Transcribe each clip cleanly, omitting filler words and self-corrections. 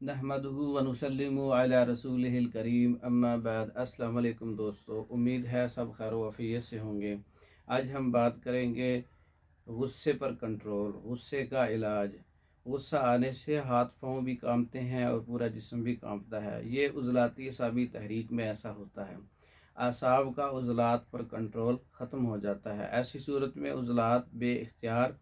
नहमदुहु व नुसल्लिमु अला रसूलिहिल करीम अम्मा बाद। अस्सलाम वालेकुम दोस्तों, उम्मीद है सब खैर वफ़ियत से होंगे। आज हम बात करेंगे गुस्से पर कंट्रोल, गुस्से का इलाज। गुस्सा आने से हाथ पाँव भी कांपते हैं और पूरा जिस्म भी कांपता है। ये उज़लाती असाबी तहरीक में ऐसा होता है। आसाब का उज़लात पर कंट्रोल ख़त्म हो जाता है। ऐसी सूरत में उज़लात बेइख्तियार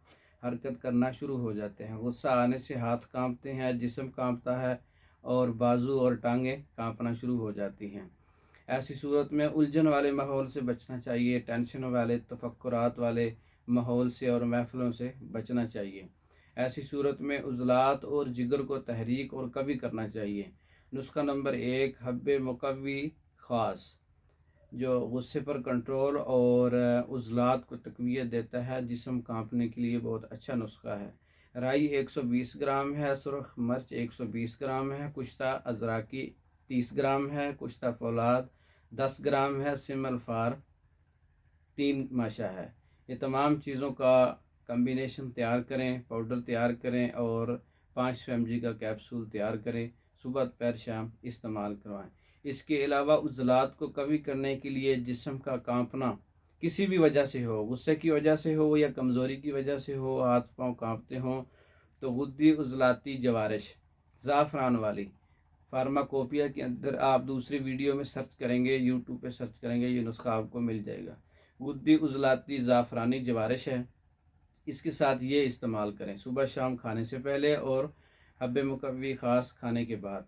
हरकत करना शुरू हो जाते हैं। गुस्सा आने से हाथ कांपते हैं, जिस्म कांपता है और बाजू और टांगें कांपना शुरू हो जाती हैं। ऐसी सूरत में उलझन वाले माहौल से बचना चाहिए। टेंशन वाले, तफक्कुरात वाले माहौल से और महफिलों से बचना चाहिए। ऐसी सूरत में उज़लात और जिगर को तहरीक और कभी करना चाहिए। नुस्खा नंबर 1, हब्बे मुकव्वी ख़ास, जो गुस्से पर कंट्रोल और उज़लात को तक़वियत देता है। जिस्म कांपने के लिए बहुत अच्छा नुस्खा है। राई 120 ग्राम है, सुरख मिर्च 120 ग्राम है, कुश्ता अज़राकी 30 ग्राम है, कुश्ता फौलाद 10 ग्राम है, सिमल फार 3 माशा है। ये तमाम चीज़ों का कम्बिनेशन तैयार करें, पाउडर तैयार करें और 500 mg का कैप्सूल तैयार करें। सुबह दोपहर शाम इस्तेमाल करवाएं। इसके अलावा उज़लात को कभी करने के लिए जिस्म का कांपना किसी भी वजह से हो, गुस्से की वजह से हो या कमज़ोरी की वजह से हो, हाथ पाँव कांपते हों, तो गुद्दी उज़लाती जवारिश ज़ाफ़रान वाली फार्माकोपिया के अंदर आप दूसरी वीडियो में सर्च करेंगे, यूट्यूब पे सर्च करेंगे, ये नुस्खा आपको मिल जाएगा। गुद्दी उज़लाती ज़ाफ़रानी जवारिश है, इसके साथ ये इस्तेमाल करें सुबह शाम खाने से पहले और हब्बे मुकव्वी ख़ास खाने के बाद।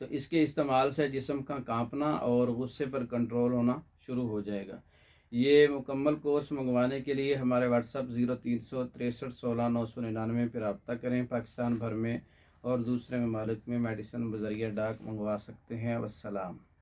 तो इसके इस्तेमाल से जिस्म का कांपना और गुस्से पर कंट्रोल होना शुरू हो जाएगा। ये मुकम्मल कोर्स मंगवाने के लिए हमारे व्हाट्सअप 036316 999 पर रब्ता करें। पाकिस्तान भर में और दूसरे ममालिक में मेडिसिन बज़रिया डाक मंगवा सकते हैं। वस्सलाम।